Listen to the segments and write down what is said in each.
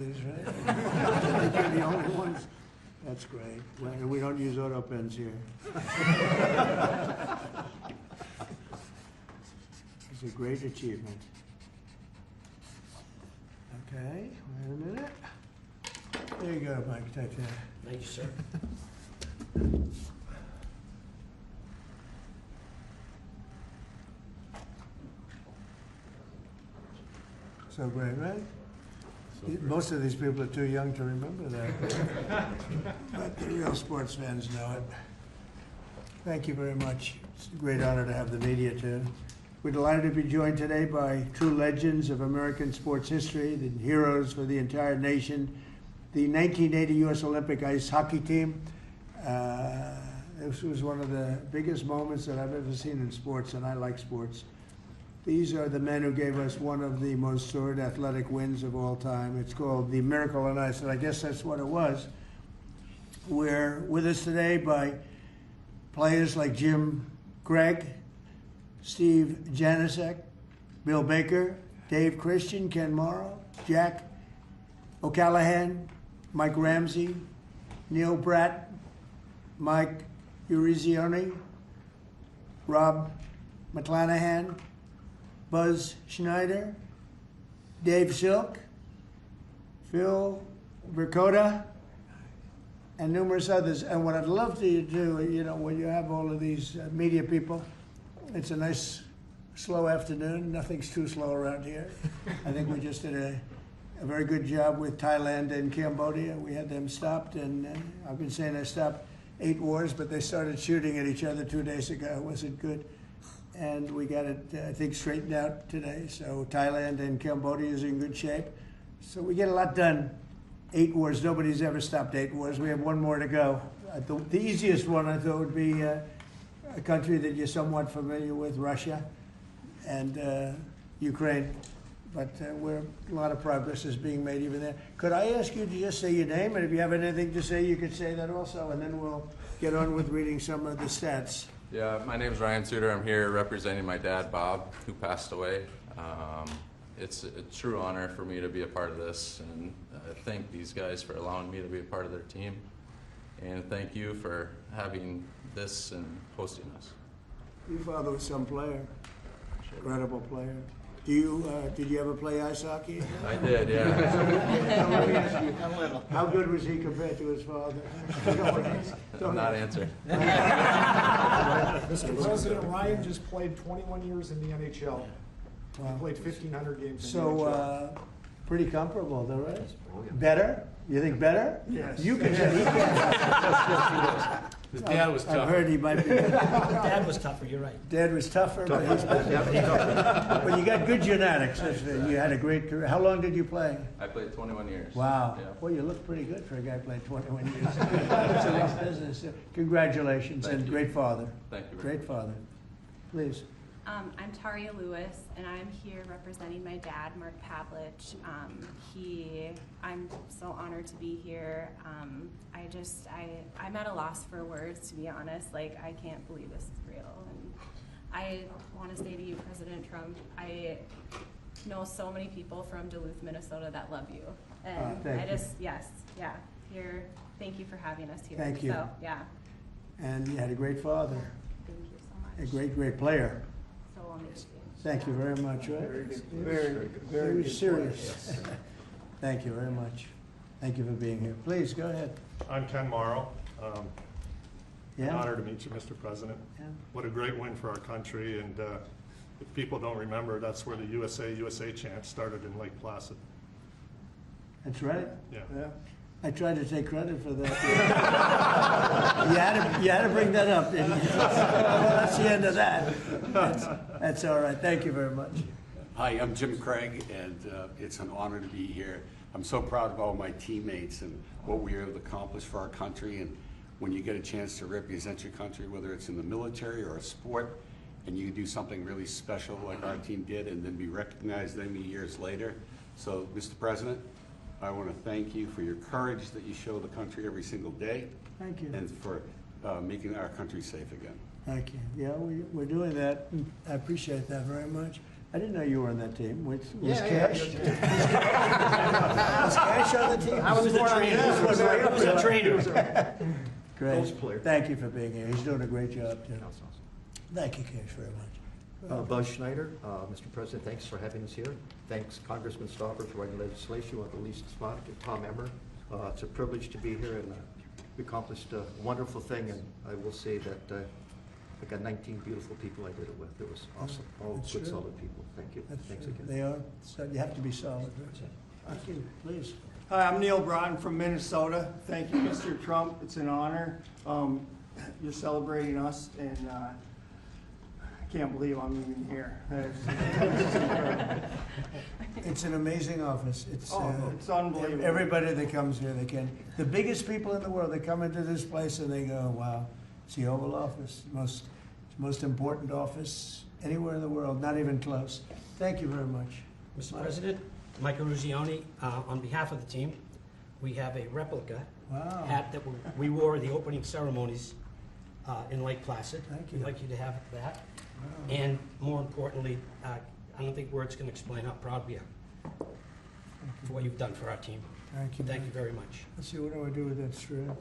Right? I think you're the only ones. That's great. We don't use auto pens here. It's a great achievement. Okay, wait a minute. There you go, Mike. Take that. Thank you, sir. So great, right? Most of these people are too young to remember that, but the real sports fans know it. Thank you very much. It's a great honor to have the media too. We're delighted to be joined today by true legends of American sports history, the heroes for the entire nation, the 1980 U.S. Olympic ice hockey team. This was one of the biggest moments that I've ever seen in sports, and I like sports. These are the men who gave us one of the most storied athletic wins of all time. It's called the Miracle on Ice, and I guess that's what it was. We're with us today by players like Jim Gregg, Steve Janicek, Bill Baker, Dave Christian, Ken Morrow, Jack O'Callahan, Mike Ramsey, Neil Bratt, Mike Urizioni, Rob McClanahan, Buzz Schneider, Dave Silk, Phil Vercoda, and numerous others. And what I'd love to do, you know, when you have all of these media people, it's a nice, slow afternoon. Nothing's too slow around here. I think we just did a very good job with Thailand and Cambodia. We had them stopped, and I've been saying I stopped 8 wars, but they started shooting at each other 2 days ago. Was it good? And we got it, I think, straightened out today. So Thailand and Cambodia is in good shape. So we get a lot done. 8 wars, nobody's ever stopped 8 wars. We have 1 more to go. The easiest one, I thought, would be a country that you're somewhat familiar with, Russia and Ukraine. But a lot of progress is being made even there. Could I ask you to just say your name? And if you have anything to say, you could say that also. And then we'll get on with reading some of the stats. Yeah, my name is Ryan Suter. I'm here representing my dad, Bob, who passed away. It's a true honor for me to be a part of this, and thank these guys for allowing me to be a part of their team. And thank you for having this and hosting us. Your father was some player, incredible player. Did you ever play ice hockey? I did, yeah. Let me ask you, how good was he compared to his father? I'm not answering. Mr. President, Ryan just played 21 years in the NHL. He played 1,500 games in the NHL. So, pretty comparable, though, right? Better? You think better? Yes. You can say he can. His dad was tougher. I've heard he might be. Dad was tougher, you're right. Dad was tougher, but he's better. But you got good genetics. You had a great career. How long did you play? I played 21 years. Wow. Yeah. Well, you look pretty good for a guy who played 21 years. It's a nice business. Congratulations, Thank and you. great father. Thank you. Great father. Please. I'm Taria Lewis, and I'm here representing my dad, Mark Pavlich. I'm so honored to be here. I'm at a loss for words, to be honest. Like, I can't believe this is real. And I want to say to you, President Trump, I know so many people from Duluth, Minnesota that love you. And thank you for having us here. Thank you. So, yeah. And you had a great father, Thank you so a much. great player. So amazing. Thank you very much, right? Very serious. Thank you very much. Thank you for being here. Please, go ahead. I'm Ken Morrow. An Yeah? honor to meet you, Mr. President. Yeah. What a great win for our country, and if people don't remember, that's where the USA chant started in Lake Placid. That's right. Yeah. I tried to take credit for that. You had to bring that up, didn't you? Well, that's the end of that. That's all right. Thank you very much. Hi, I'm Jim Craig, and it's an honor to be here. I'm so proud of all my teammates and what we were able to accomplish for our country. And when you get a chance to represent your country, whether it's in the military or a sport, and you do something really special like our team did, and then be recognized many years later. So, Mr. President, I want to thank you for your courage that you show the country every single day. Thank you. And for making our country safe again. Thank you. Yeah, we're doing that. I appreciate that very much. I didn't know you were on that team. Was Yeah, Cash? Was Cash on the team? I was the trainer. I was a trainer. Great. Post player. Thank you for being here. He's doing a great job, too. Thank you, Cash, very much. Buzz Schneider, Mr. President, thanks for having us here. Thanks Congressman Stopper for writing legislation on the least spot, and Tom Emmer. It's a privilege to be here, and we accomplished a wonderful thing, and I will say that I got 19 beautiful people I did it with. It was awesome. All That's good, true. solid people. Thank you. That's Thanks true. again. They are. So you have to be solid. Thank you. Please. Hi, I'm Neil Broughton from Minnesota. Thank you, Mr. Trump. It's an honor. You're celebrating us, and I can't believe I'm even here. It's an amazing office. It's unbelievable. Everybody that comes here, they can. The biggest people in the world, they come into this place and they go, "Wow, it's the Oval Office, most important office anywhere in the world, not even close." Thank you very much. Mr. President, Michael Ruzioni, on behalf of the team, we have a replica Wow. hat that we wore at the opening ceremonies in Lake Placid. Thank you. We'd like you to have that. Wow. And more importantly, I don't think words can explain how proud we are for what you've done for our team. Thank you. Thank you very much. Let's see, what do I do with that strap?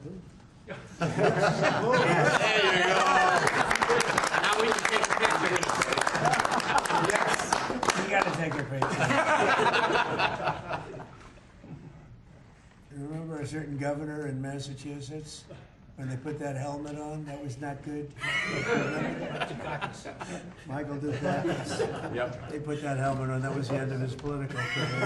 Now we can take a picture. You gotta take a picture. You remember a certain governor in Massachusetts, when they put that helmet on? That was not good. Michael Dukakis. Yep. They put that helmet on, that was the end of his political career.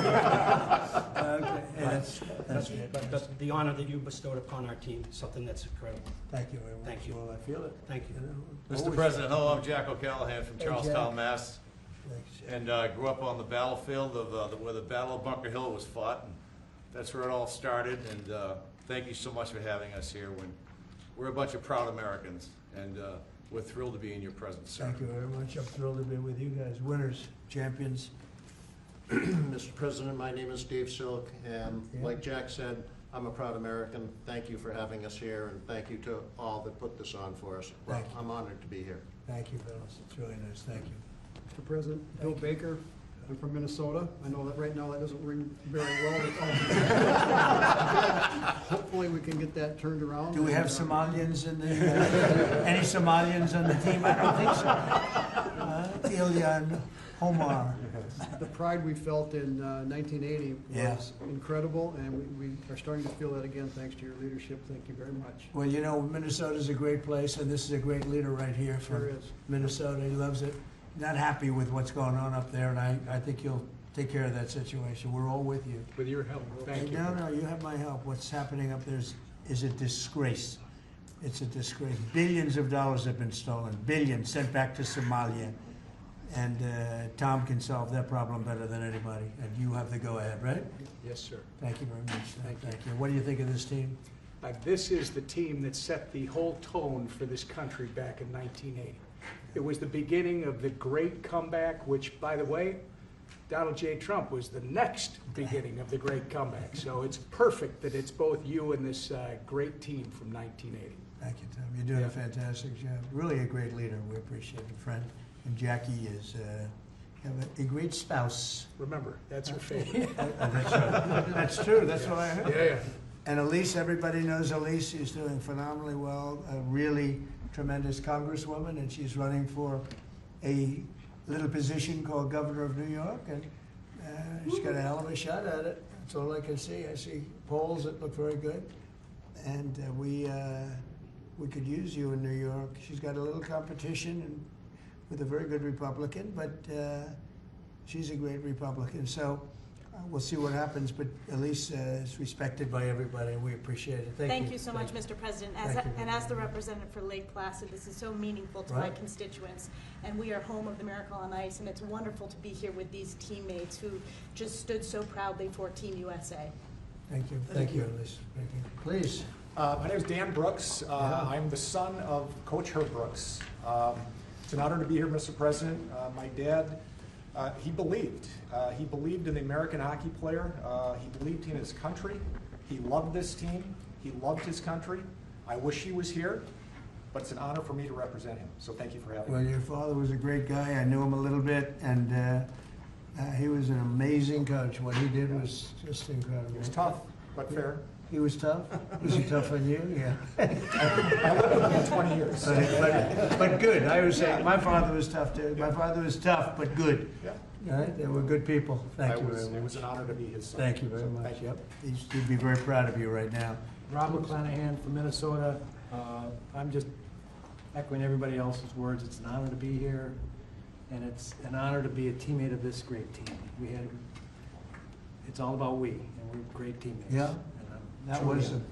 Okay, yeah, that's it. But the honor that you bestowed upon our team, something that's incredible. Thank you very much. Thank you. Well, I feel it. Thank you. know. Mr. Always- President, hello, I'm Jack O'Callahan from Hey, Charlestown, Jack. Mass. Thanks, Jack. And grew up on the battlefield of where the Battle of Bunker Hill was fought. And that's where it all started. And thank you so much for having us here. We're a bunch of proud Americans, and we're thrilled to be in your presence, sir. Thank you very much. I'm thrilled to be with you guys. Winners, champions. Mr. President, my name is Dave Silk, and Yeah. like Jack said, I'm a proud American. Thank you for having us here, and thank you to all that put this on for us. Well, Thank you. I'm honored to be here. Thank you, Phyllis. It's really nice. Thank you. Mr. President, Bill Baker, I'm from Minnesota. I know that right now that doesn't ring very well. Hopefully we can get that turned around. Do we have Somalians in the, any Somalians on the team? I don't think so. Ilyan Omar. The pride we felt in 1980 Yeah. was incredible, and we are starting to feel that again thanks to your leadership. Thank you very much. Well, you know, Minnesota's a great place, and this is a great leader right here from Sure is. Minnesota. He loves it. Not happy with what's going on up there, and I think you'll take care of that situation. We're all with you. With your help, thank you. No, you have my help. What's happening up there is a disgrace. It's a disgrace. Billions of dollars have been stolen. Billions sent back to Somalia. And Tom can solve that problem better than anybody. And you have the go-ahead, right? Yes, sir. Thank you very much. Thank you. What do you think of this team? This is the team that set the whole tone for this country back in 1980. It was the beginning of the great comeback, which, by the way, Donald J. Trump was the next beginning of the great comeback. So it's perfect that it's both you and this great team from 1980. Thank you, Tom. You're doing a fantastic job. Really a great leader. We appreciate it, friend. And Jackie is a great spouse. Remember, that's her favorite. That's right. That's true. That's what I heard. Yeah. And Elise, everybody knows Elise. She's doing phenomenally well. A really tremendous congresswoman, and she's running for a little position called governor of New York, and she's got a hell of a shot at it. That's all I can see. I see polls that look very good, and we could use you in New York. She's got a little competition and with a very good Republican, but she's a great Republican. So we'll see what happens, but Elise is respected by everybody, and we appreciate it. Thank you so much, Mr. President. As the representative for Lake Placid, this is so meaningful to my constituents, and we are home of the Miracle on Ice, and it's wonderful to be here with these teammates who just stood so proudly for Team USA. Thank you. Thank you, Elise. Thank you. Please. My name is Dan Brooks. I'm the son of Coach Herb Brooks. It's an honor to be here, Mr. President. My dad, he believed. He believed in the American hockey player. He believed in his country. He loved this team. He loved his country. I wish he was here. but it's an honor for me to represent him. So thank you for having Well, me. your father was a great guy. I knew him a little bit, and he was an amazing coach. What he did was just incredible. He was tough, but fair. He was tough? Was he tough on you? Yeah. I lived with him 20 years. But good. I was saying, my father was tough too. My father was tough, but good. Yeah. All right? They were good people. Thank you very It much. was an honor to be his son. Thank you very So much. thank you. Yep. He'd be very proud of you right now. Rob McClanahan from Minnesota. I'm just echoing everybody else's words. It's an honor to be here, and it's an honor to be a teammate of this great team. It's all about we, and we're great teammates. Yeah. And That truly was am.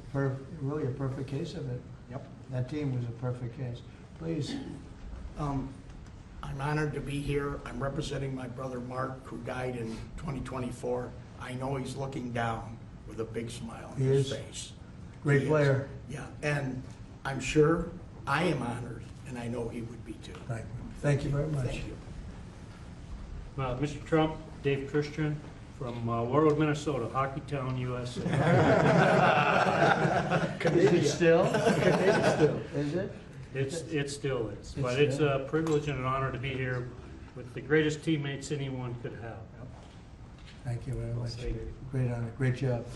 really a perfect case of it. Yep. That team was a perfect case. Please. I'm honored to be here. I'm representing my brother Mark, who died in 2024. I know he's looking down with a big smile on He his is. face. Great He is. player. Yeah, and I'm sure I am honored, and I know he would be too. Thank you very much. Thank you. Mr. Trump, Dave Christian from Warwood, Minnesota, Hockeytown, USA. Is it still? Is it? It still is, but It's it's a privilege and an honor to be here with the greatest teammates anyone could have. Thank you very much. Thank you. Great honor. Great job.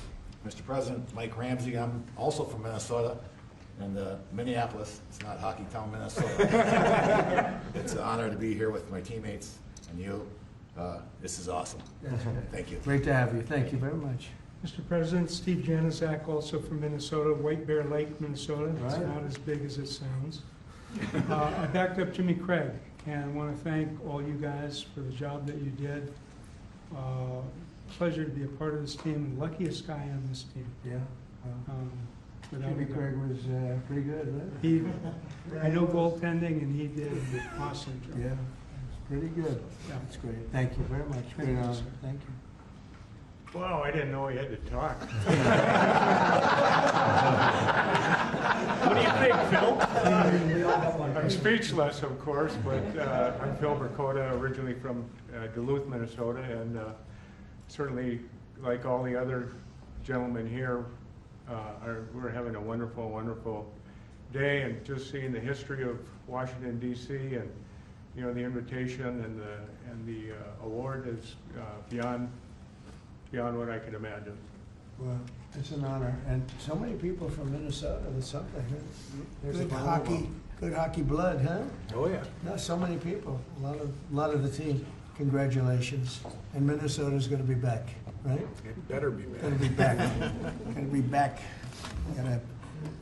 Mr. President, Mike Ramsey, I'm also from Minnesota, and Minneapolis. It's not Hockeytown, Minnesota. It's an honor to be here with my teammates and you. This is awesome. Thank you. Great to have you. Thank you very much. Mr. President, Steve Januzak, also from Minnesota, White Bear Lake, Minnesota. It's Right. not as big as it sounds. I backed up Jimmy Craig, and I want to thank all you guys for the job that you did. Pleasure to be a part of this team, and luckiest guy on this team. Yeah. Without Jimmy a doubt. Craig was pretty good, right? He, I know goaltending, and he did an awesome job. Yeah. Pretty good. That's great. Thank you very much. Thank Great you, honor. sir. Thank you. Wow, I didn't know he had to talk. What do you think, Phil? I'm speechless, of course, but I'm Phil Burkota, originally from Duluth, Minnesota, and certainly, like all the other gentlemen here, we're having a wonderful, wonderful day, and just seeing the history of Washington, D.C., and the invitation and the award is beyond what I could imagine. Well, it's an honor, and so many people from Minnesota. That's something. There's Good a hockey, good hockey blood, huh? Oh, yeah. No, so many people. A lot of the team. Congratulations. And Minnesota's going to be back, right? It better be back. Going to be back. Going to be back.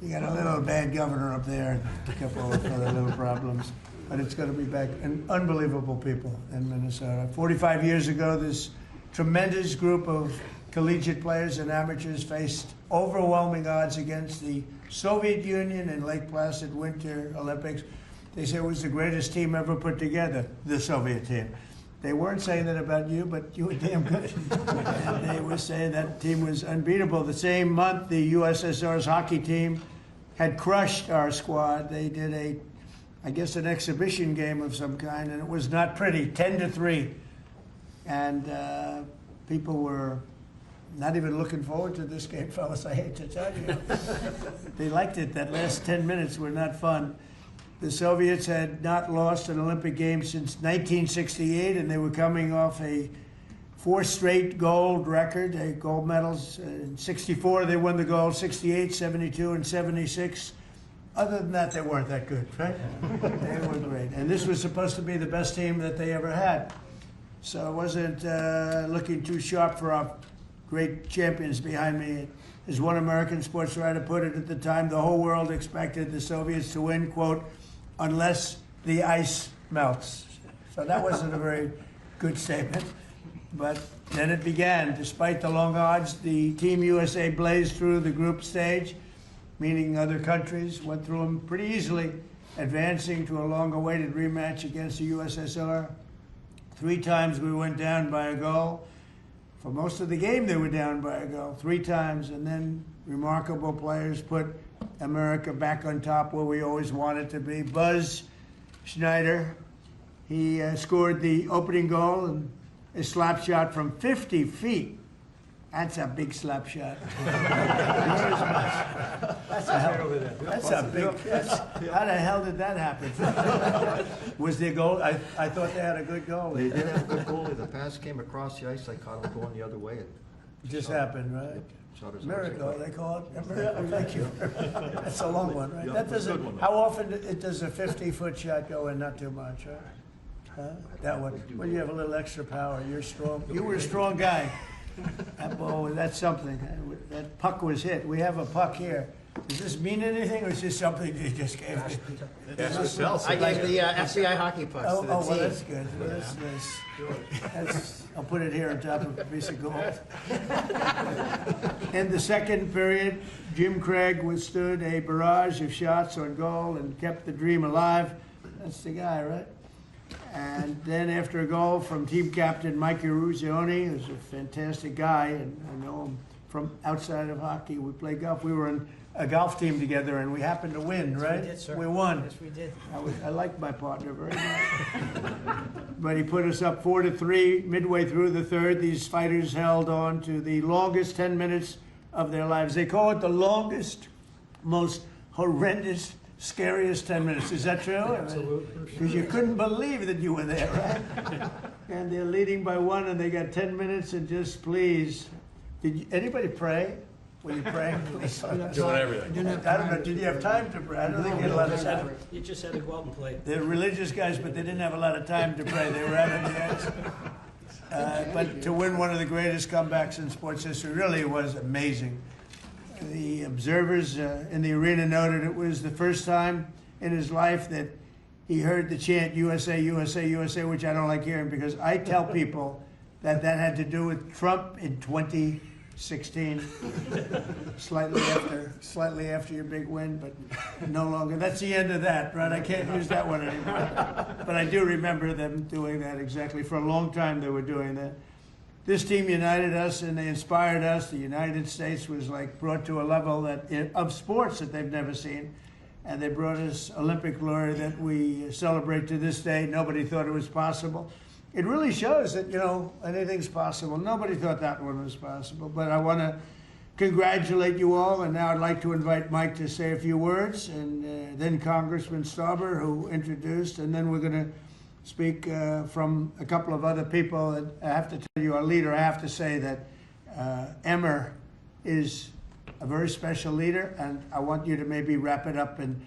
You got a little bad governor up there, a couple of other little problems, but it's going to be back. And unbelievable people in Minnesota. 45 years ago, this tremendous group of collegiate players and amateurs faced overwhelming odds against the Soviet Union in Lake Placid Winter Olympics. They said it was the greatest team ever put together, the Soviet team. They weren't saying that about you, but you were damn good. And they were saying that team was unbeatable. The same month, the USSR's hockey team had crushed our squad. They did I guess an exhibition game of some kind, and it was not pretty, 10-3. And people were not even looking forward to this game, fellas, I hate to tell you. They liked it. That last 10 minutes were not fun. The Soviets had not lost an Olympic game since 1968, and they were coming off a 4 straight gold record, gold medals. In 64, they won the gold, 68, 72, and 76. Other than that, they weren't that good, right? They were great. And this was supposed to be the best team that they ever had. So I wasn't looking too sharp for our great champions behind me. As one American sports writer put it at the time, the whole world expected the Soviets to win, quote, unless the ice melts. So that wasn't a very good statement. But then it began. Despite the long odds, the Team USA blazed through the group stage, meaning other countries went through them pretty easily, advancing to a long-awaited rematch against the USSR. 3 times we went down by a goal. For most of the game, they were down by a goal 3 times, and then remarkable players put America back on top where we always wanted to be. Buzz Schneider, he scored the opening goal and a slap shot from 50 feet. That's a big slap shot. That's a big, how the hell did that happen? Was there goal? I thought they had a good goal. They did have a good goalie. The pass came across the ice. I caught him going the other way. It just happened, right? Shot his Miracle, nose. they call it. Thank you. That's a long one, right? Yeah, That it's a good doesn't, one. how often does a 50-foot shot go in? Not too much, huh? Huh? That one. Well, you have a little extra power. You're strong. You were a strong guy. That ball, that's something. That puck was hit. We have a puck here. Does this mean anything, or is this something you just gave me? I gave the FBI hockey pucks Oh, to the well, team. that's good. Well, that's nice. I'll put it here on top of a piece of gold. In the second period, Jim Craig withstood a barrage of shots on goal and kept the dream alive. That's the guy, right? And then after a goal from team captain Mike Eruzione, who's a fantastic guy, and I know him from outside of hockey. We played golf. We were in a golf team together, and we happened to win, Yes, right? we did, sir. We won. Yes, we did. I liked my partner very much. But he put us up 4-3 midway through the third. These fighters held on to the longest 10 minutes of their lives. They call it the longest, most horrendous, scariest 10 minutes. Is that true? Absolutely. Because you couldn't believe that you were there, right? And they're leading by 1, and they got 10 minutes, and just please. Anybody pray? Were you praying? Doing everything. I don't know, did you have time to pray? I don't think you had a lot of time. You just had to go out and play. They're religious guys, but they didn't have a lot of time to pray. They were out on the ice. But to win one of the greatest comebacks in sports history really was amazing. The observers in the arena noted it was the first time in his life that he heard the chant USA, USA, USA, which I don't like hearing because I tell people that had to do with Trump in 2016, slightly after your big win, but no longer. That's the end of that, right? I can't use that one anymore. But I do remember them doing that exactly. For a long time they were doing that. This team united us and they inspired us. The United States was like brought to a level of sports that they've never seen. And they brought us Olympic glory that we celebrate to this day. Nobody thought it was possible. It really shows that, anything's possible. Nobody thought that one was possible. But I want to congratulate you all, and now I'd like to invite Mike to say a few words, and then Congressman Stauber, who introduced, and then we're going to speak from a couple of other people. And I have to tell you, our leader, I have to say that Emmer is a very special leader, and I want you to maybe wrap it up and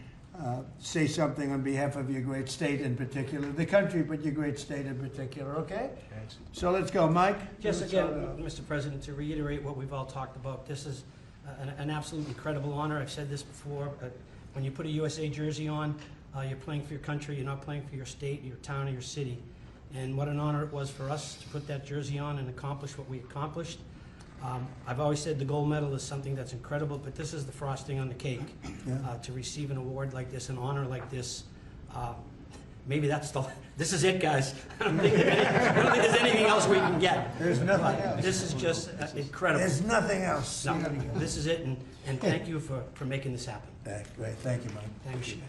say something on behalf of your great state in particular, the country, but your great state in particular, okay? So let's go, Mike. Just again, Mr. President, to reiterate what we've all talked about, this is an absolutely incredible honor. I've said this before. When you put a USA jersey on, you're playing for your country. You're not playing for your state, your town, or your city. And what an honor it was for us to put that jersey on and accomplish what we accomplished. I've always said the gold medal is something that's incredible, but this is the frosting on the cake. To receive an award like this, an honor like this, maybe this is it, guys. I don't think there's anything else we can get. There's nothing else. This is just incredible. There's nothing else. No, this is it, and thank you for making this happen. Great, thank you, Mike. Thank you.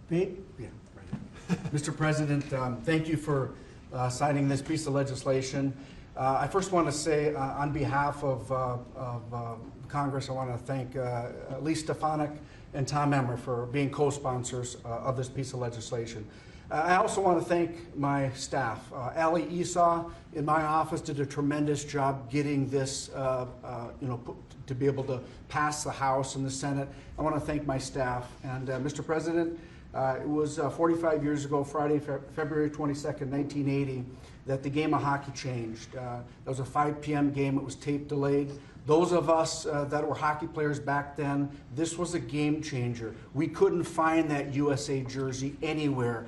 Pete? Yeah, right. Mr. President, thank you for signing this piece of legislation. I first want to say on behalf of Congress, I want to thank Lee Stefanik and Tom Emmer for being co-sponsors of this piece of legislation. I also want to thank my staff. Ali Esau in my office did a tremendous job getting this, to be able to pass the House and the Senate. I want to thank my staff. And Mr. President, it was 45 years ago, Friday, February 22nd, 1980, that the game of hockey changed. That was a 5 p.m. game. It was tape delayed. Those of us that were hockey players back then, this was a game changer. We couldn't find that USA jersey anywhere.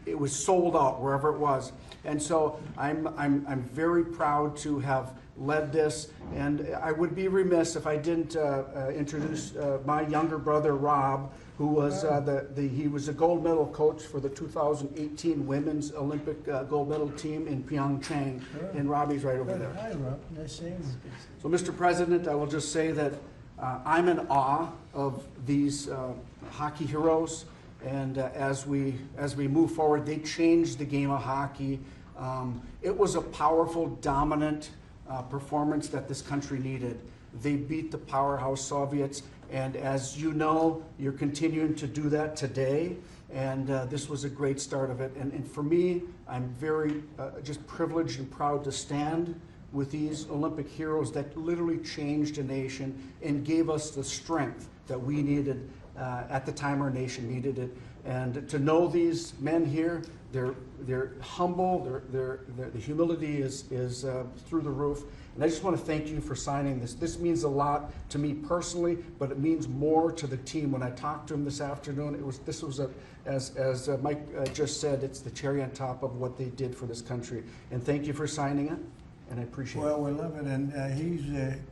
It was sold out wherever it was. And so I'm very proud to have led this, and I would be remiss if I didn't introduce my younger brother, Rob, who was he was a gold medal coach for the 2018 Women's Olympic gold medal team in Pyeongchang, and Robbie's right over there. Hi, Rob. Nice seeing you. So, Mr. President, I will just say that I'm in awe of these hockey heroes, and as we move forward, they changed the game of hockey It was a powerful, dominant performance that this country needed. They beat the powerhouse Soviets, and as you know, you're continuing to do that today, and this was a great start of it. And for me, I'm very just privileged and proud to stand with these Olympic heroes that literally changed a nation and gave us the strength that we needed at the time our nation needed it. And to know these men here, they're humble, the humility is through the roof. And I just want to thank you for signing this. This means a lot to me personally, but it means more to the team. When I talked to him this afternoon, this was as Mike just said, it's the cherry on top of what they did for this country. And thank you for signing it, and I appreciate it. Well, we love it, and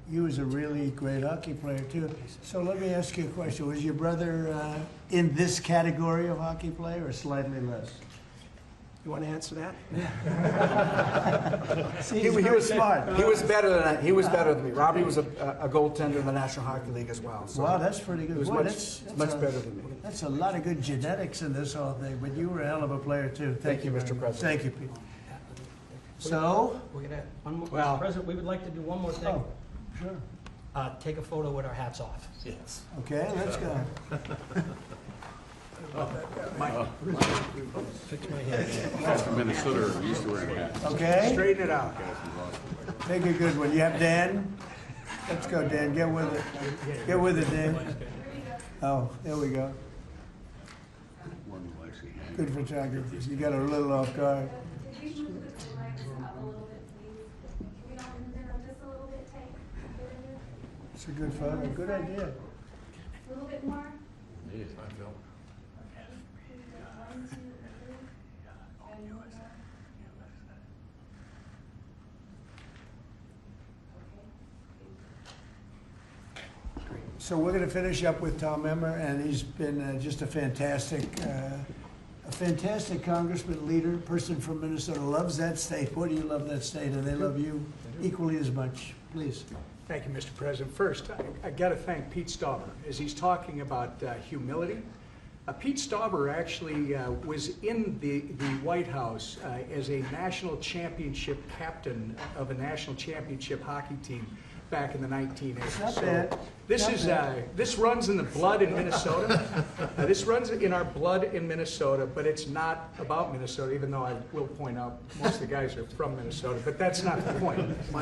he was a really great hockey player too. So let me ask you a question: was your brother in this category of hockey player, or slightly less? You want to answer that? See, he was smart. He was better than he was better than me. Robbie was a goaltender in the National Hockey League as well. So wow, that's pretty good. He was Boy, much better than me. That's a lot of good genetics in this whole thing. But you were a hell of a player too. Thank you, Mr. President. Thank you, Pete. So, We're gonna, one more, Well- Mr. President, we would like to do one more thing. oh, sure. Take a photo with our hats off. Yes. Okay, let's go. Fix my hair. Guys from Minnesota are used to wearing hats. Okay, Straighten it out. take a good one. You have Dan? Let's go, Dan. Get with it. Get with it, Dan. Oh, there we go. One will actually hang. Good photography. You got a little off guard. Could you move the legs up a little bit, please? Can we not move them just a little bit tight? It's a good photo. Good idea. A little bit more? Yes, I feel. One, two, three. And one more. So we're going to finish up with Tom Emmer, and he's been just a fantastic congressman, leader, person from Minnesota. Loves that state. Boy, do you love that state, and they love you equally as much. Please. Thank you, Mr. President. First, I got to thank Pete Stauber as he's talking about humility. Pete Stauber actually was in the White House as a national championship captain of a national championship hockey team back in the 1980s. Not bad. This runs in the blood in Minnesota. This runs in our blood in Minnesota, but it's not about Minnesota, even though I will point out most of the guys are from Minnesota, but that's not the point.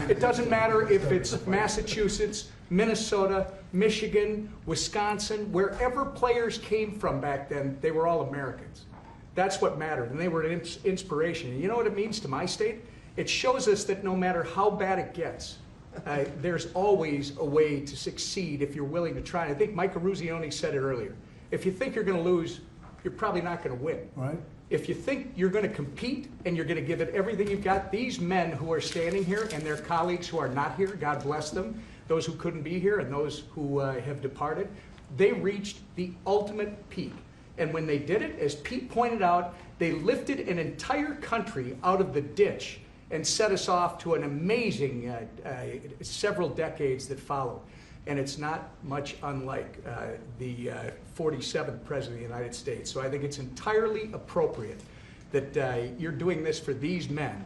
It doesn't matter if it's Massachusetts, Minnesota, Michigan, Wisconsin, wherever players came from back then, they were all Americans. That's what mattered, and they were an inspiration. And you know what it means to my state? It shows us that no matter how bad it gets, there's always a way to succeed if you're willing to try. I think Mike Eruzione said it earlier. If you think you're going to lose, you're probably not going to win. Right. If you think you're going to compete and you're going to give it everything you've got, these men who are standing here and their colleagues who are not here, God bless them, those who couldn't be here and those who have departed, they reached the ultimate peak. And when they did it, as Pete pointed out, they lifted an entire country out of the ditch and set us off to an amazing several decades that followed. And it's not much unlike the 47th President of the United States. So I think it's entirely appropriate that you're doing this for these men.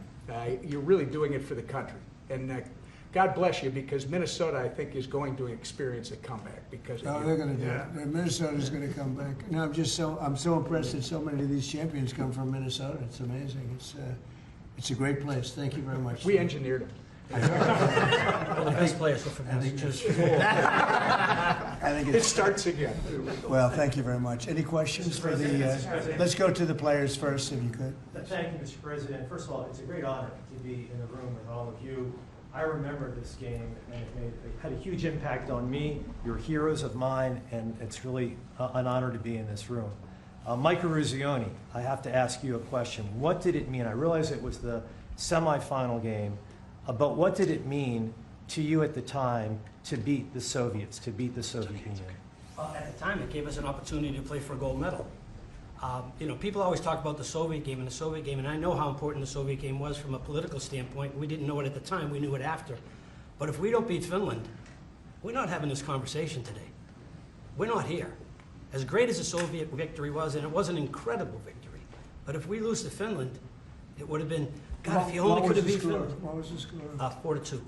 You're really doing it for the country. And God bless you, because Minnesota, I think, is going to experience a comeback because of you. They're going to do it. Minnesota's going to come back. No, I'm so impressed that so many of these champions come from Minnesota. It's amazing. It's a great place. Thank you very much. We engineered it. Well, the best players are from Massachusetts. I think It starts again. Well, thank you very much. Any questions for the, let's go to the players first, if you could. Thank you, Mr. President. First of all, it's a great honor to be in the room with all of you. I remember this game, and it had a huge impact on me. You're heroes of mine, and it's really an honor to be in this room. Mike Eruzione, I have to ask you a question. What did it mean? I realize it was the semifinal game, but what did it mean to you at the time to beat the Soviets, to beat the Soviet Union? At the time, it gave us an opportunity to play for a gold medal. You know, people always talk about the Soviet game, and I know how important the Soviet game was from a political standpoint. We didn't know it at the time, we knew it after. But if we don't beat Finland, we're not having this conversation today. We're not here. As great as the Soviet victory was, and it was an incredible victory, but if we lose to Finland, it would have been God, if you only could have beat Finland. What was the score? 4-2.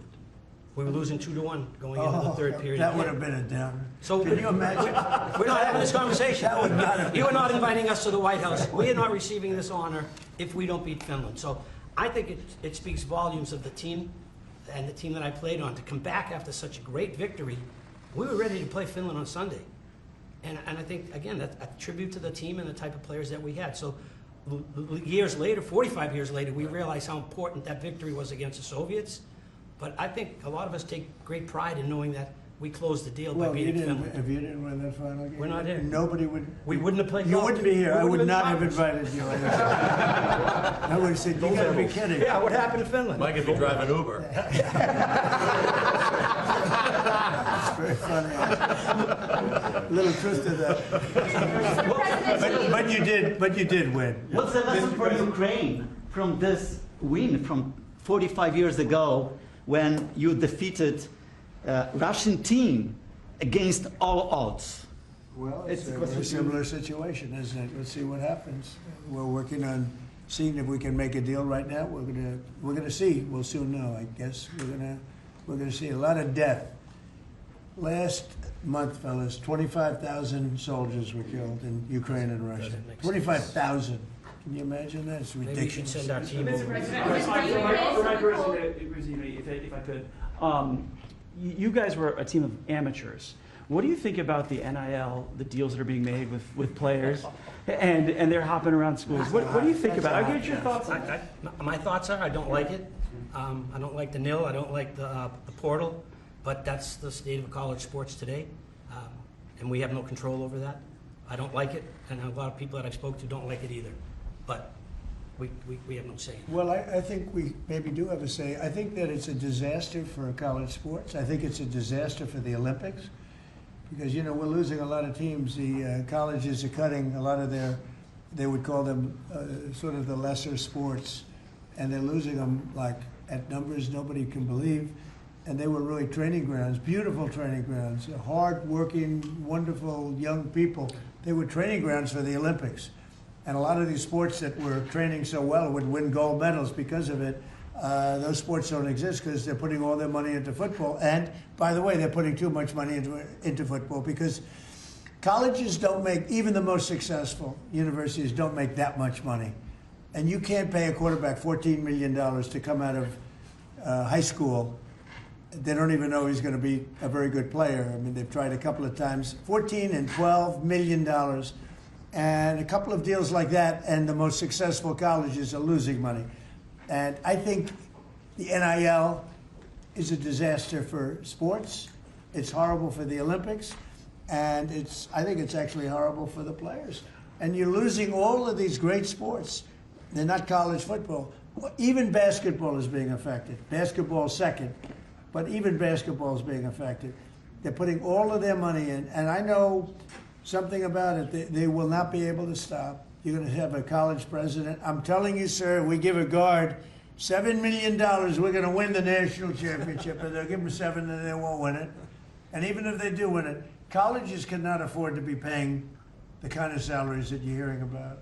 We were losing 2-1 going into the third period. That would have been a downer. So Can you imagine? We're not having this conversation. That would not have You been- are not inviting us to the White House. We are not receiving this honor if we don't beat Finland. So I think it speaks volumes of the team and the team that I played on to come back after such a great victory. We were ready to play Finland on Sunday. And I think, again, that's a tribute to the team and the type of players that we had. So years later, 45 years later, we realize how important that victory was against the Soviets. But I think a lot of us take great pride in knowing that we closed the deal by Well, beating Finland. if you didn't win that final game, We're not here. Nobody would. We wouldn't have played You golf. wouldn't be here. We I would wouldn't not have been invited you. I would have said, you gotta be kidding. Yeah, what happened to Finland? Mike, if you drive an Uber. It's very funny. Little truth to that. But you did win. What's the lesson for Ukraine from this win from 45 years ago when you defeated Russian team against all odds? Well, it's a very similar situation, isn't it? Let's see what happens. We're working on seeing if we can make a deal right now. We're gonna see. We'll soon know, I guess. We're gonna see a lot of death. Last month, fellas, 25,000 soldiers were killed in Ukraine and Russia. 25,000. Can you imagine that? It's ridiculous. Maybe we should send our team over. For my President, if I could, you guys were a team of amateurs. What do you think about the NIL, the deals that are being made with players, and they're hopping around schools? What do you think about it? I'll get your thoughts on it. My thoughts are, I don't like it. I don't like the nil. I don't like the portal. But that's the state of college sports today, and we have no control over that. I don't like it, and a lot of people that I spoke to don't like it either. But we have no say. Well, I think we maybe do have a say. I think that it's a disaster for college sports. I think it's a disaster for the Olympics because, you know, we're losing a lot of teams. The colleges are cutting a lot of they would call them sort of the lesser sports, and they're losing them like at numbers nobody can believe. And they were really training grounds, beautiful training grounds, hard-working, wonderful young people. They were training grounds for the Olympics. And a lot of these sports that were training so well would win gold medals because of it. Those sports don't exist because they're putting all their money into football. And, by the way, they're putting too much money into football because colleges don't make, even the most successful universities don't make that much money. And you can't pay a quarterback $14 million to come out of high school. They don't even know he's going to be a very good player. I mean, they've tried a couple of times. $14 and $12 million. And a couple of deals like that, and the most successful colleges are losing money. And I think the NIL is a disaster for sports. It's horrible for the Olympics. And I think it's actually horrible for the players. And you're losing all of these great sports. They're not college football. Even basketball is being affected. Basketball second. But even basketball is being affected. They're putting all of their money in, and I know something about it. They will not be able to stop. You're going to have a college president. I'm telling you, sir, we give a guard $7 million. We're going to win the national championship, and they'll give them $7 and they won't win it. And even if they do win it, colleges cannot afford to be paying the kind of salaries that you're hearing about.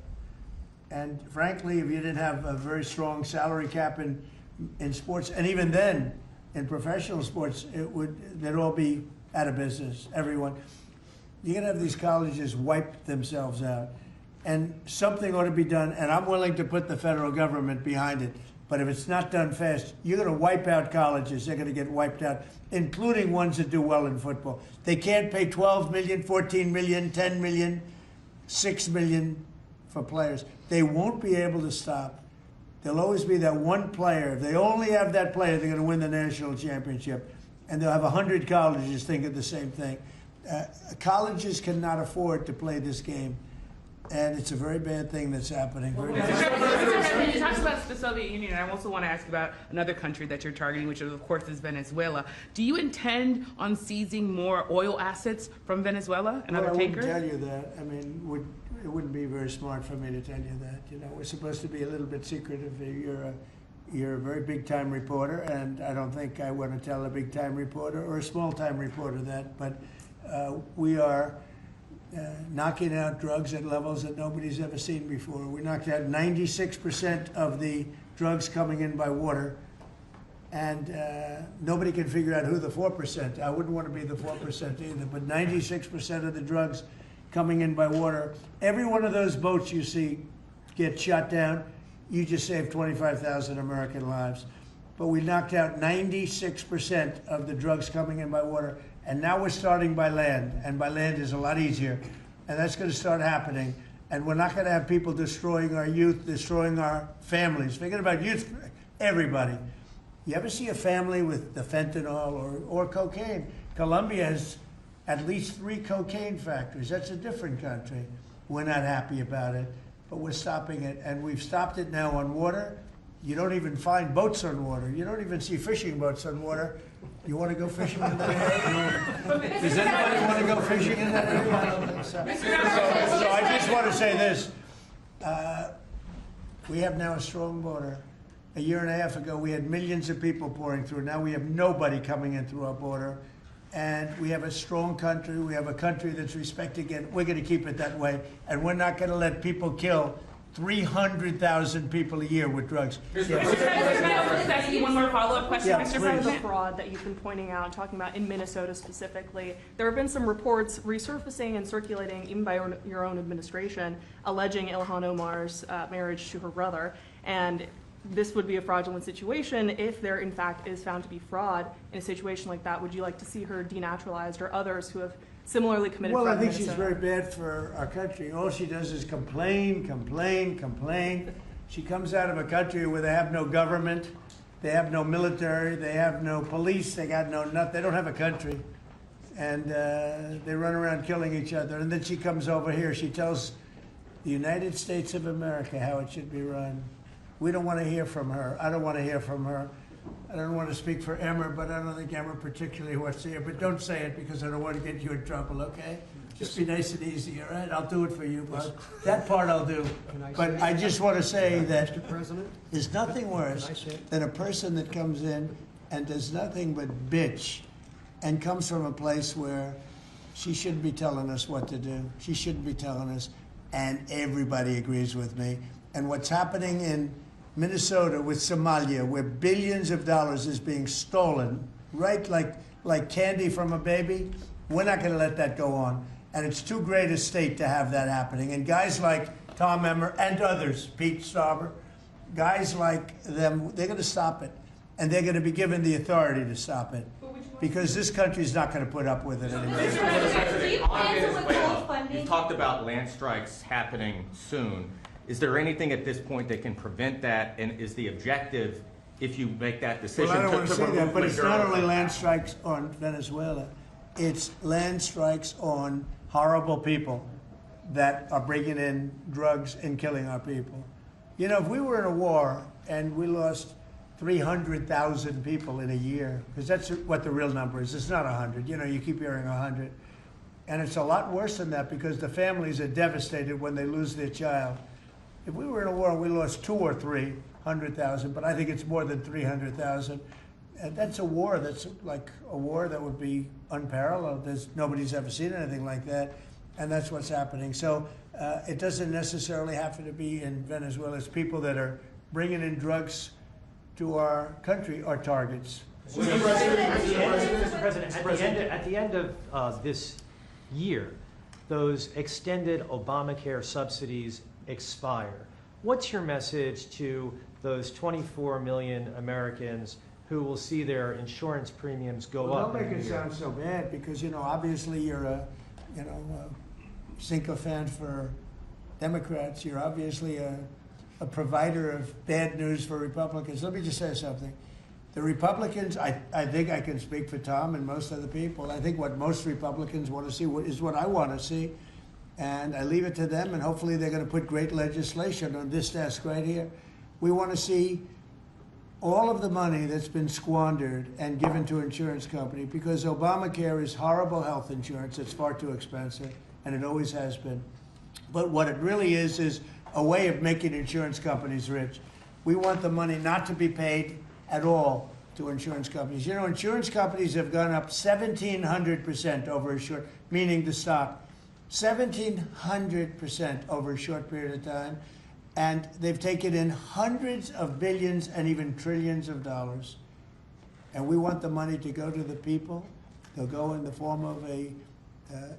And frankly, if you didn't have a very strong salary cap in sports, and even then, in professional sports, they'd all be out of business, everyone. You're gonna have these colleges wipe themselves out. And something ought to be done, and I'm willing to put the federal government behind it, but if it's not done fast, you're gonna wipe out colleges. They're gonna get wiped out, including ones that do well in football. They can't pay $12 million, $14 million, $10 million, $6 million for players. They won't be able to stop. There'll always be that one player. If they only have that player, they're going to win the national championship. And they'll have 100 colleges thinking the same thing. Colleges cannot afford to play this game. And it's a very bad thing that's happening. Mr. President, you talked about the Soviet Union, and I also want to ask about another country that you're targeting, which of course is Venezuela. Do you intend on seizing more oil assets from Venezuela and other tankers? I wouldn't tell you that. I mean, it wouldn't be very smart for me to tell you that. You know, we're supposed to be a little bit secretive. You're a very big-time reporter, and I don't think I want to tell a big-time reporter or a small-time reporter that. But we are knocking out drugs at levels that nobody's ever seen before. We knocked out 96% of the drugs coming in by water, and nobody can figure out who the 4%. I wouldn't want to be the 4% either, but 96% of the drugs coming in by water. Every one of those boats you see get shut down, you just saved 25,000 American lives. But we knocked out 96% of the drugs coming in by water, and now we're starting by land, and by land is a lot easier, and that's going to start happening. And we're not going to have people destroying our youth, destroying our families. Forget about youth, everybody. You ever see a family with the fentanyl or cocaine? Colombia has at least 3 cocaine factories. That's a different country. We're not happy about it, but we're stopping it, and we've stopped it now on water. You don't even find boats on water. You don't even see fishing boats on water. You want to go fishing in that area? Does anybody want to go fishing in that area? I don't think so. So I just want to say this. We have now a strong border. A year and a half ago, we had millions of people pouring through. Now we have nobody coming in through our border. And we have a strong country. We have a country that's respected, and we're going to keep it that way. And we're not going to let people kill 300,000 people a year with drugs. Mr. President, can I also just ask you one more follow-up question, Yeah, Mr. please. President? The fraud that you've been pointing out, talking about in Minnesota specifically, there have been some reports resurfacing and circulating even by your own administration alleging Ilhan Omar's marriage to her brother, and this would be a fraudulent situation. If there in fact is found to be fraud in a situation like that, would you like to see her denaturalized, or others who have similarly committed fraud Well, I in think she's Minnesota? very bad for our country. All she does is complain, complain, complain. She comes out of a country where they have no government, they have no military, they have no police, they got no nothing. They don't have a country, and they run around killing each other. And then she comes over here. She tells the United States of America how it should be run. We don't want to hear from her. I don't want to hear from her. I don't want to speak for Emmer, but I don't think Emmer particularly wants to hear. But don't say it, because I don't want to get you in trouble, okay? Just be nice and easy, all right? I'll do it for you, but that part I'll do. But I just want to say that there's nothing worse than a person that comes in and does nothing but bitch and comes from a place where she shouldn't be telling us what to do. She shouldn't be telling us, and everybody agrees with me. And what's happening in Minnesota with Somalia, where billions of dollars is being stolen, right, like candy from a baby, we're not going to let that go on. And it's too great a state to have that happening. And guys like Tom Emmer and others, Pete Stauber, guys like them, they're going to stop it. And they're going to be given the authority to stop it. Because this country's not going to put up with it anymore. On Venezuela, you've talked about land strikes happening soon. Is there anything at this point that can prevent that, and is the objective, if you make that decision, Well, I don't want to say that, but it's not only Maduro? land strikes on Venezuela. It's land strikes on horrible people that are bringing in drugs and killing our people. You know, if we were in a war and we lost 300,000 people in a year, because that's what the real number is. It's not 100. You know, you keep hearing 100. And it's a lot worse than that, because the families are devastated when they lose their child. If we were in a war and we lost 200,000 or 300,000, but I think it's more than 300,000, and that's a war that's like a war that would be unparalleled. Nobody's ever seen anything like that, and that's what's happening. So it doesn't necessarily have to be in Venezuela. It's people that are bringing in drugs to our country are targets. Mr. President, at the end of this year, those extended Obamacare subsidies expire. What's your message to those 24 million Americans who will see their insurance premiums go Well, up? don't make it sound so bad, because, you know, obviously you're a sycophant for Democrats. You're obviously a provider of bad news for Republicans. Let me just say something. The Republicans, I think I can speak for Tom and most other people. I think what most Republicans want to see is what I want to see. And I leave it to them, and hopefully they're going to put great legislation on this desk right here. We want to see all of the money that's been squandered and given to insurance companies, because Obamacare is horrible health insurance. It's far too expensive, and it always has been. But what it really is a way of making insurance companies rich. We want the money not to be paid at all to insurance companies. You know, insurance companies have gone up 1,700% over a short, meaning the stock, 1,700% over a short period of time. And they've taken in hundreds of billions and even trillions of dollars. And we want the money to go to the people. They'll go in the form of a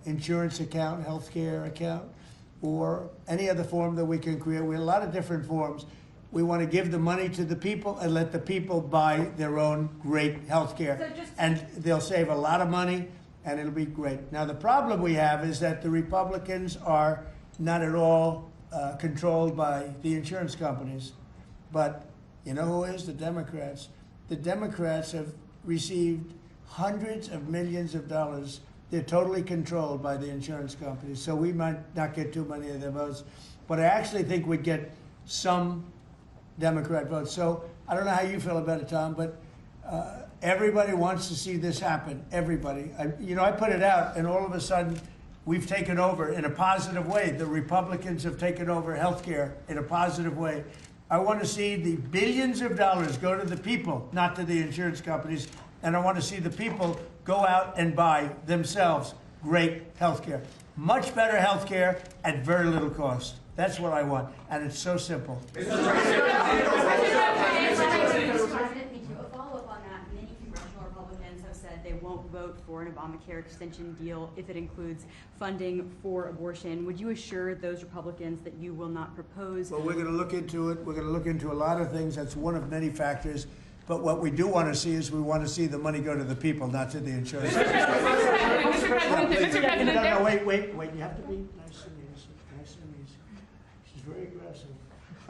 insurance account, healthcare account, or any other form that we can create. We have a lot of different forms. We want to give the money to the people and let the people buy their own great healthcare. And they'll save a lot of money, and it'll be great. Now, the problem we have is that the Republicans are not at all controlled by the insurance companies. But you know who is? The Democrats. The Democrats have received hundreds of millions of dollars. They're totally controlled by the insurance companies. So we might not get too many of their votes. But I actually think we'd get some Democrat votes. So I don't know how you feel about it, Tom, but everybody wants to see this happen. Everybody. I put it out, and all of a sudden, we've taken over in a positive way. The Republicans have taken over healthcare in a positive way. I want to see the billions of dollars go to the people, not to the insurance companies. And I want to see the people go out and buy themselves great healthcare. Much better healthcare at very little cost. That's what I want. And it's so simple. A follow-up on that. Many congressional Republicans have said they won't vote for an Obamacare extension deal if it includes funding for abortion. Would you assure those Republicans that you will not propose? Well, we're going to look into it. We're going to look into a lot of things. That's one of many factors. But what we do want to see is we want to see the money go to the people, not to the insurance companies. No, wait. You have to be nice and easy. Nice and easy. She's very aggressive.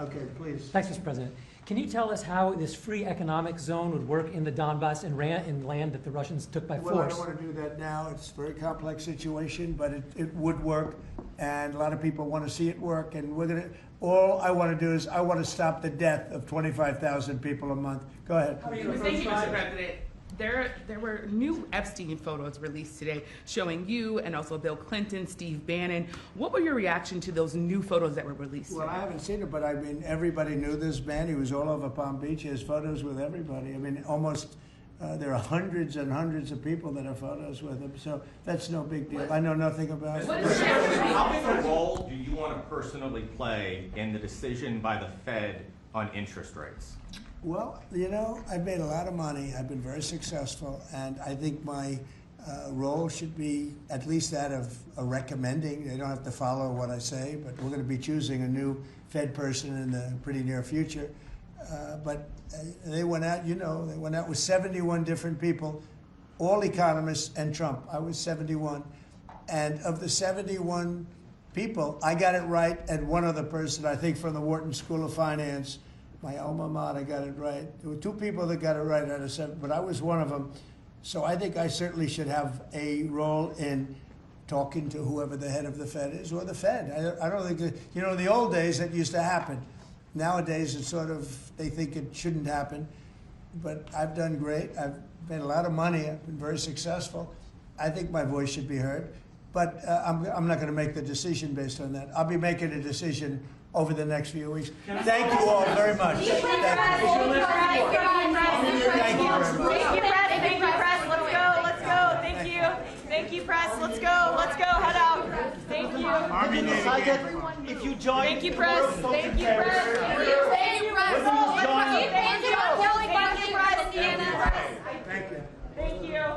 Okay, please. Thanks, Mr. President. Can you tell us how this free economic zone would work in the Donbass and in land that the Russians took by force? Well, I don't want to do that now. It's a very complex situation, but it would work, and a lot of people want to see it work. And we're gonna. All I want to do is I want to stop the death of 25,000 people a month. Go ahead. Thank you, Mr. President. There were new Epstein photos released today showing you and also Bill Clinton, Steve Bannon. What were your reaction to those new photos that were released today? Well, I haven't seen it, but I mean, everybody knew this man. He was all over Palm Beach. He has photos with everybody. I mean, almost, there are hundreds and hundreds of people that have photos with him. So that's no big deal. I know nothing about it. How big a role do you want to personally play in the decision by the Fed on interest rates? Well, I've made a lot of money. I've been very successful, and I think my role should be at least that of recommending. They don't have to follow what I say, but we're going to be choosing a new Fed person in the pretty near future. But they went out, they went out with 71 different people, all economists and Trump. I was 71. And of the 71 people, I got it right, and one other person, I think from the Wharton School of Finance, my alma mater, got it right. There were two people that got it right out of 7, but I was one of them. So I think I certainly should have a role in talking to whoever the head of the Fed is, or the Fed. I don't think that, in the old days that used to happen. Nowadays it's sort of, they think it shouldn't happen. But I've done great. I've made a lot of money. I've been very successful. I think my voice should be heard. But I'm not going to make the decision based on that. I'll be making a decision over the next few weeks. Thank you all very much. Thank you, Brett. Let's go. Thank you. Thank you, press. Let's go. Head out. Thank you. If you join, thank you, press. Thank you, press. Thank you, press. Thank you. Thank you. Thank you.